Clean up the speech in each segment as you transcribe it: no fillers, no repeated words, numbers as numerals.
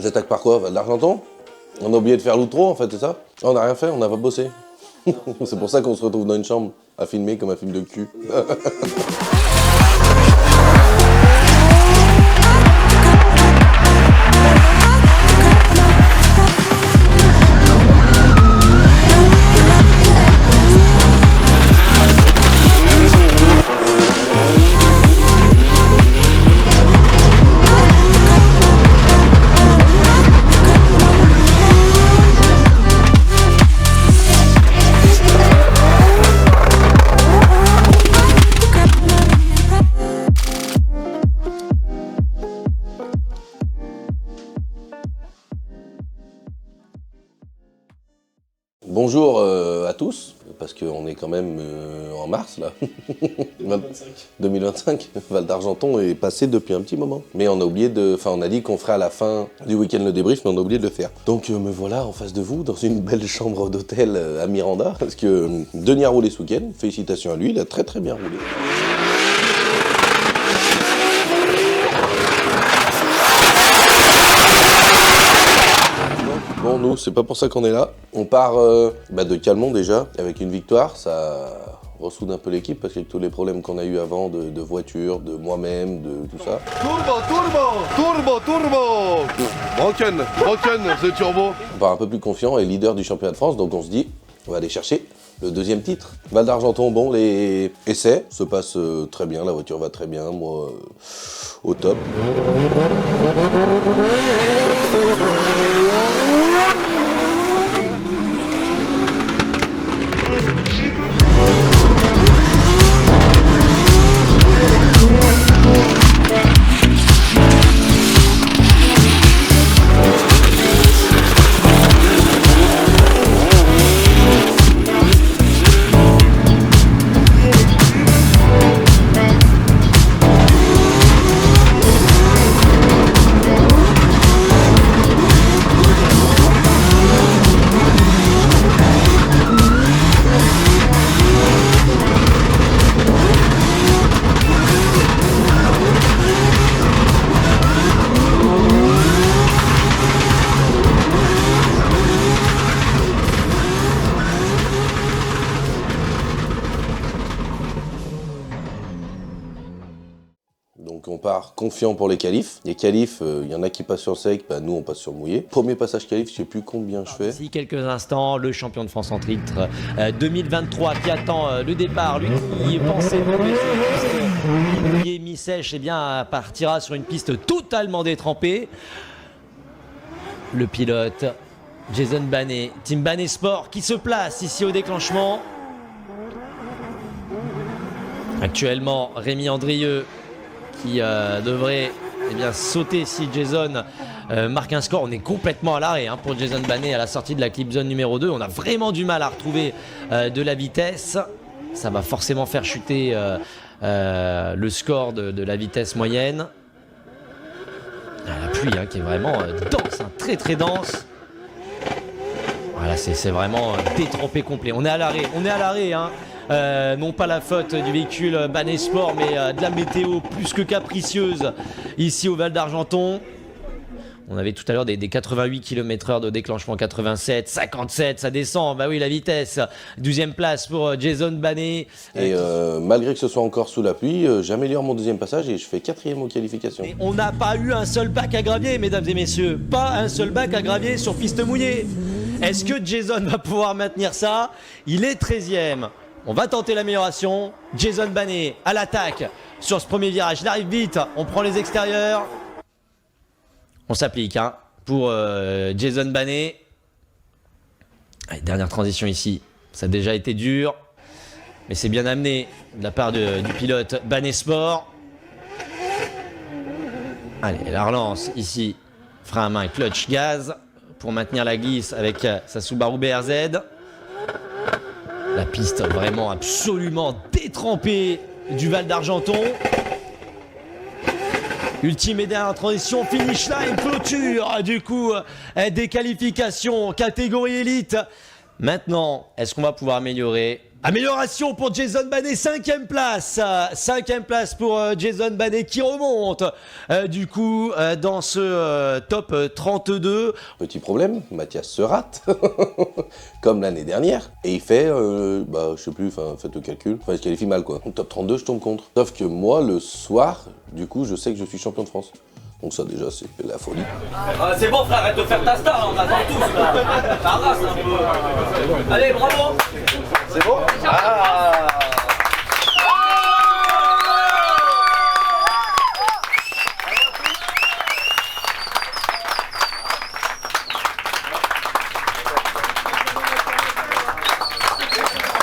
J'attaque par quoi? Val d'Argenton? On a oublié de faire l'outro en fait, c'est ça? On n'a rien fait, on n'a pas bossé. C'est pour ça qu'on se retrouve dans une chambre à filmer comme un film de cul. Bonjour à tous, parce qu'on est quand même en mars là. 2025. Val d'Argenton est passé depuis un petit moment. Mais on a oublié de. Enfin, on a dit qu'on ferait à la fin du week-end le débrief, mais on a oublié de le faire. Donc me voilà en face de vous, dans une belle chambre d'hôtel à Miranda, parce que Denis a roulé ce week-end. Félicitations à lui, il a très très bien roulé. Bon, nous, c'est pas pour ça qu'on est là. On part de Calmont déjà, avec une victoire. Ça ressoude un peu l'équipe, parce qu'avec tous les problèmes qu'on a eu avant de voiture, de moi-même, de tout ça. Turbo Broken, c'est turbo. On part un peu plus confiant et leader du championnat de France, donc on se dit, on va aller chercher le deuxième titre. Val d'Argenton, bon, les essais se passent très bien, la voiture va très bien, moi, au top. Donc on part confiant pour les qualifs. Les qualifs, il y en a qui passent sur le sec, nous on passe sur le mouillé. Premier passage qualif, je sais plus combien je fais. D'ici quelques instants, le champion de France en titre 2023 qui attend le départ. Lui qui pensait tomber sur une piste mi-sèche, eh bien partira sur une piste totalement détrempée. Le pilote Jason Banet, Team Banet Sport, qui se place ici au déclenchement. Actuellement, Rémi Andrieux qui devrait sauter si Jason marque un score. On est complètement à l'arrêt pour Jason Banet à la sortie de la clip zone numéro 2. On a vraiment du mal à retrouver de la vitesse. Ça va forcément faire chuter le score de la vitesse moyenne. La pluie qui est vraiment dense, très très dense. Voilà, c'est vraiment détrempé complet. On est à l'arrêt, non pas la faute du véhicule Banet Sport, mais de la météo plus que capricieuse ici au Val d'Argenton. On avait tout à l'heure des 88 km/h de déclenchement, 87, 57, ça descend, bah oui la vitesse. 12e place pour Jason Banet. Et malgré que ce soit encore sous la pluie, j'améliore mon deuxième passage et je fais 4e aux qualifications. Et on n'a pas eu un seul bac à gravier, mesdames et messieurs. Pas un seul bac à gravier sur piste mouillée. Est-ce que Jason va pouvoir maintenir ça? Il est 13e. On va tenter l'amélioration. Jason Banet à l'attaque sur ce premier virage. Il arrive vite, on prend les extérieurs. On s'applique pour Jason Banet. Allez, dernière transition ici. Ça a déjà été dur, mais c'est bien amené de la part du pilote Banet Sport. Allez, la relance ici. Frein à main, clutch, gaz pour maintenir la glisse avec sa Subaru BRZ. La piste vraiment absolument détrempée du Val d'Argenton. Ultime et dernière transition, finish line, clôture, du coup, des qualifications, catégorie élite. Maintenant, est-ce qu'on va pouvoir améliorer? Amélioration pour Jason Banet, 5e place. 5e place pour Jason Banet qui remonte du coup dans ce top 32. Petit problème, Mathias se rate, comme l'année dernière, et il fait, je sais plus, faites le calcul, il se qualifie mal quoi. Au top 32, je tombe contre. Sauf que moi, le soir, du coup, je sais que je suis champion de France. Donc ça déjà, c'est la folie. C'est bon frère, arrête de faire ta star, on attend tous là. Ça rase un peu. Allez, bravo. C'est bon? Ah.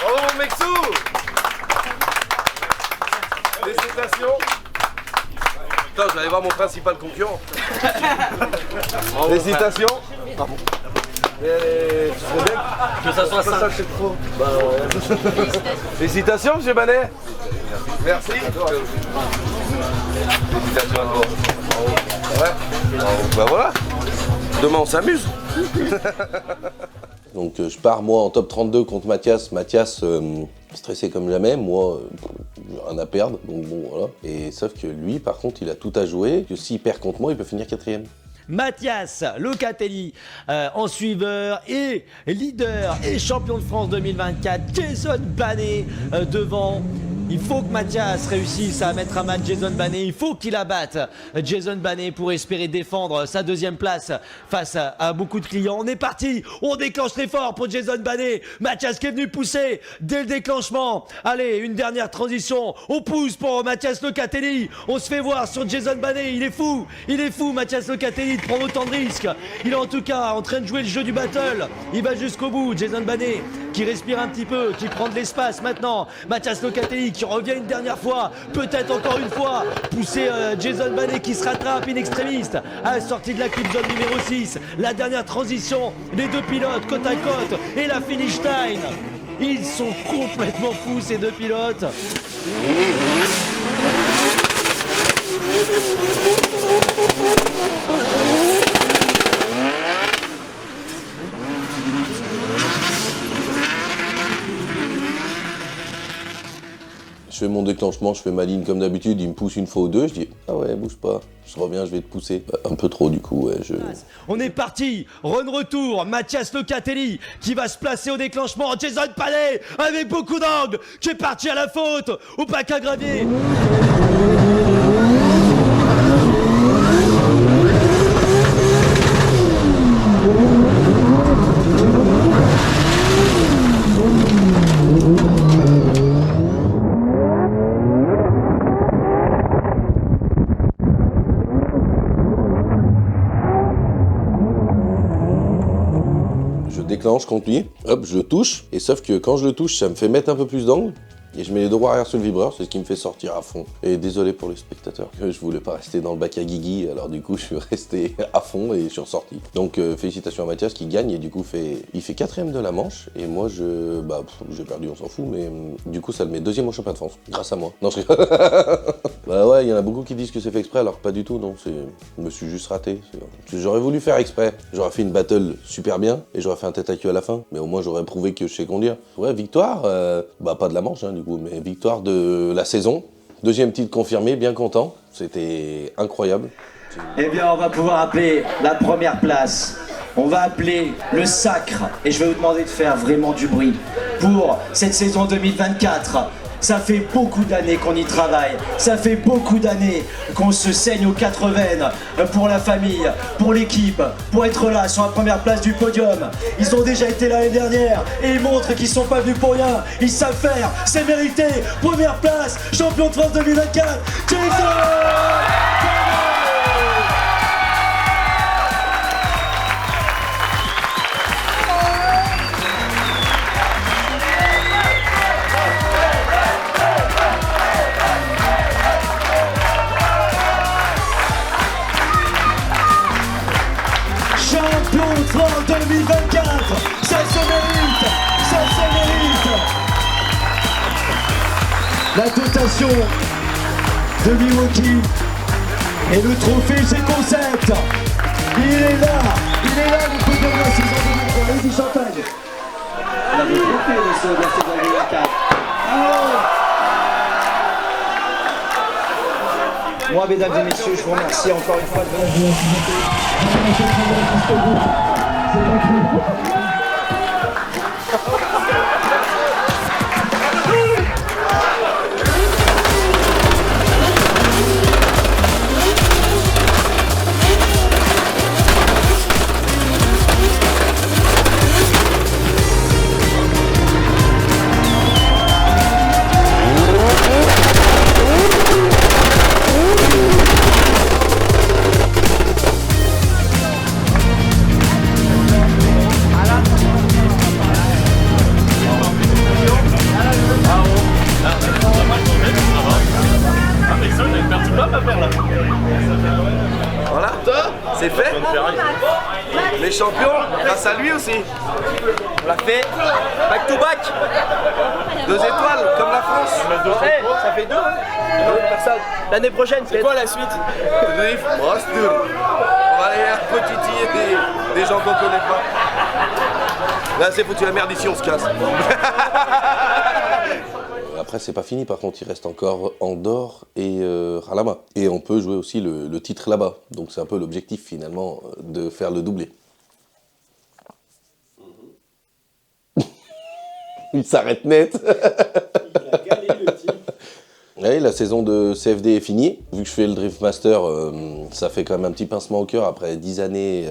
Bravo mon Mexou. Félicitations. Putain, je vais aller voir mon principal concurrent. Félicitations. Pardon. Que ça soit ça. Félicitations, monsieur Banet. Merci. Félicitations à toi. Ouais. Bah voilà. Demain, on s'amuse. Donc je pars moi en top 32 contre Mathias. Mathias stressé comme jamais, moi j'ai rien à perdre, donc bon voilà. Et sauf que lui par contre il a tout à jouer, que s'il perd contre moi il peut finir 4ème. Mathias Locatelli en suiveur et leader et champion de France 2024. Jason Banet devant. Il faut que Mathias réussisse à mettre à mal Jason Banet. Il faut qu'il abatte Jason Banet pour espérer défendre sa 2e place face à beaucoup de clients. On est parti, on déclenche très fort pour Jason Banet. Mathias qui est venu pousser dès le déclenchement. Allez, une dernière transition. On pousse pour Mathias Locatelli. On se fait voir sur Jason Banet. Il est fou Mathias Locatelli de prendre autant de risques. Il est en tout cas en train de jouer le jeu du battle. Il va jusqu'au bout. Jason Banet qui respire un petit peu, qui prend de l'espace maintenant. Mathias Locatelli qui revient une dernière fois, peut-être encore une fois, pousser Jason Banet qui se rattrape in extremis à la sortie de la clip zone numéro 6. La dernière transition, les deux pilotes côte à côte et la finish line. Ils sont complètement fous ces deux pilotes. Je fais mon déclenchement, je fais ma ligne comme d'habitude, il me pousse une fois ou deux, je dis ah ouais bouge pas, je reviens, je vais te pousser. Un peu trop du coup, ouais. On est parti, run retour, Mathias Locatelli qui va se placer au déclenchement, Jason Banet avec beaucoup d'angle, qui est parti à la faute, au bac à gravier. Déclenche contre lui, hop, je le touche, et sauf que quand je le touche, ça me fait mettre un peu plus d'angle, et je mets les deux roues arrière sur le vibreur, c'est ce qui me fait sortir à fond. Et désolé pour les spectateurs, que je voulais pas rester dans le bac à Guigui, alors du coup je suis resté à fond et je suis ressorti. Donc félicitations à Mathias qui gagne, et du coup il fait 4ème de la manche, et moi j'ai perdu, on s'en fout, mais du coup ça le met 2ème au championnat de France, grâce à moi. Non je rigole. Bah ouais, il y en a beaucoup qui disent que c'est fait exprès, alors pas du tout, non, je me suis juste raté. J'aurais voulu faire exprès, j'aurais fait une battle super bien, et j'aurais fait un tête à queue à la fin, mais au moins j'aurais prouvé que je sais conduire. Ouais, victoire, pas de la manche, hein, du coup, mais victoire de la saison. 2e titre confirmé, bien content, c'était incroyable. Eh bien, on va pouvoir appeler la première place. On va appeler le sacre, et je vais vous demander de faire vraiment du bruit pour cette saison 2024. Ça fait beaucoup d'années qu'on y travaille, ça fait beaucoup d'années qu'on se saigne aux 4 veines pour la famille, pour l'équipe, pour être là sur la première place du podium. Ils ont déjà été l'année dernière et ils montrent qu'ils sont pas venus pour rien. Ils savent faire, c'est mérité. Première place, champion de France 2024, Jason! Champion de France 2024, ça se mérite, ça se mérite. La dotation de Milwaukee et le trophée c'est concept. Il est là, vous pouvez voir 6 ans de champagne. véritable trophée de la saison 2024. Moi, mesdames et messieurs, je vous remercie encore une fois de venir. Voilà, c'est fait. Les champions, grâce à lui aussi. On l'a fait back to back. 2 étoiles, comme la France. Ça fait 2. Personne. L'année prochaine, c'est quoi la suite? Drift Master. On va aller petitiller des gens qu'on connaît pas. Là, c'est foutu la merde ici, on se casse. Après, c'est pas fini, par contre, il reste encore Andorre et Ralama. Et on peut jouer aussi le titre là-bas. Donc c'est un peu l'objectif, finalement, de faire le doublé. Il s'arrête net. Il a galé le type. Oui, la saison de CFD est finie. Vu que je fais le Drift Master, ça fait quand même un petit pincement au cœur après 10 années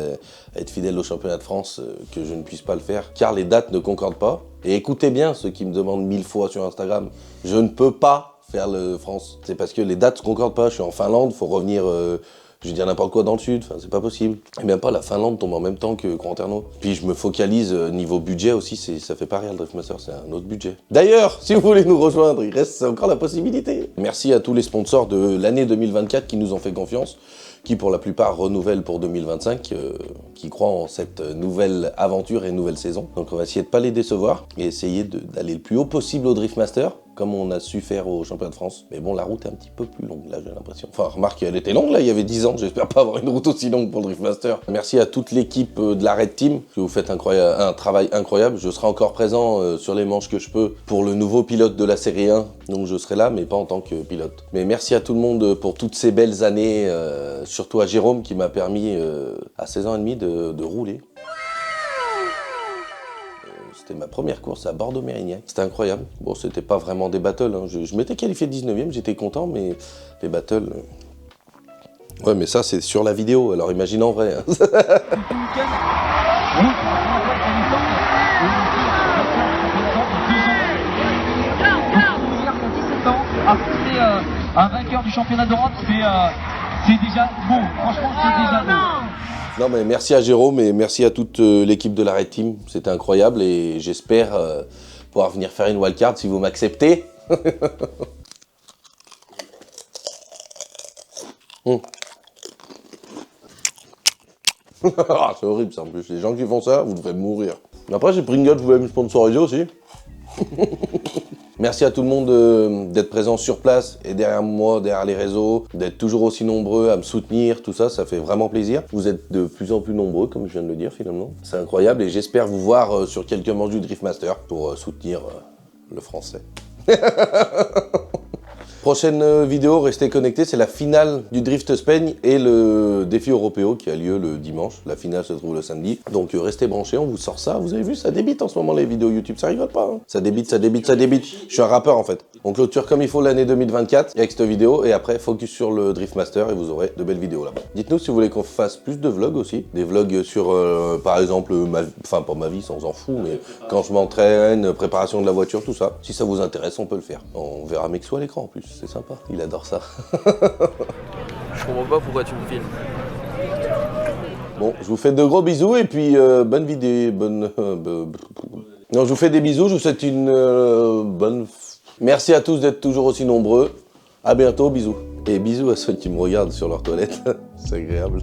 à être fidèle au championnat de France que je ne puisse pas le faire, car les dates ne concordent pas. Et écoutez bien ceux qui me demandent 1000 fois sur Instagram, je ne peux pas faire le France. C'est parce que les dates ne concordent pas. Je suis en Finlande, il faut revenir, je vais dire n'importe quoi dans le sud, enfin c'est pas possible. Et même pas, la Finlande tombe en même temps que Grand-Terno. Puis je me focalise niveau budget aussi, ça fait pas rien le Drift Master, c'est un autre budget. D'ailleurs, si vous voulez nous rejoindre, il reste encore la possibilité. Merci à tous les sponsors de l'année 2024 qui nous ont fait confiance, qui pour la plupart renouvellent pour 2025, qui croient en cette nouvelle aventure et nouvelle saison. Donc on va essayer de pas les décevoir et essayer d'aller le plus haut possible au Drift Master, comme on a su faire au championnat de France. Mais bon, la route est un petit peu plus longue là, j'ai l'impression. Enfin, remarque, elle était longue là, il y avait 10 ans, j'espère pas avoir une route aussi longue pour le Drift Master. Merci à toute l'équipe de la Red Team, que vous faites un travail incroyable. Je serai encore présent sur les manches que je peux pour le nouveau pilote de la série 1, donc je serai là, mais pas en tant que pilote. Mais merci à tout le monde pour toutes ces belles années, surtout à Jérôme qui m'a permis à 16 ans et demi de rouler. C'était ma première course à Bordeaux-Mérignac. C'était incroyable. Bon, c'était pas vraiment des battles, hein. Je m'étais qualifié 19e, j'étais content, mais les battles... Ouais, mais ça, c'est sur la vidéo, alors imagine en vrai. Hein. Un vainqueur du championnat d'Europe, c'est déjà beau. Franchement, c'est déjà beau. Non, mais merci à Jérôme et merci à toute l'équipe de la Red Team. C'était incroyable et j'espère pouvoir venir faire une wildcard si vous m'acceptez. C'est horrible ça en plus. Les gens qui font ça, vous devrez mourir. Après, j'ai Pringles, vous voulez me sponsoriser aussi. Merci à tout le monde d'être présent sur place et derrière moi, derrière les réseaux, d'être toujours aussi nombreux à me soutenir, tout ça, ça fait vraiment plaisir. Vous êtes de plus en plus nombreux, comme je viens de le dire finalement. C'est incroyable et j'espère vous voir sur quelques manches du Drift Master pour soutenir le français. Prochaine vidéo, restez connectés, c'est la finale du Drift Spain et le défi européen qui a lieu le dimanche. La finale se trouve le samedi. Donc restez branchés, on vous sort ça. Vous avez vu, ça débite en ce moment les vidéos YouTube, ça rigole pas. Hein. Ça débite, ça débite, ça débite. Je suis un rappeur en fait. On clôture comme il faut l'année 2024 avec cette vidéo et après focus sur le Drift Master et vous aurez de belles vidéos là-bas. Dites-nous si vous voulez qu'on fasse plus de vlogs aussi. Des vlogs sur, par exemple, enfin pas ma vie, ça on s'en fout, mais quand je m'entraîne, préparation de la voiture, tout ça. Si ça vous intéresse, on peut le faire. On verra Mexo à l'écran en plus. C'est sympa, il adore ça. Je comprends pas pourquoi tu me filmes. Bon, je vous fais de gros bisous et puis bonne vidéo, bonne... Non, je vous fais des bisous, je vous souhaite une bonne... Merci à tous d'être toujours aussi nombreux. À bientôt, bisous. Et bisous à ceux qui me regardent sur leur toilette, c'est agréable.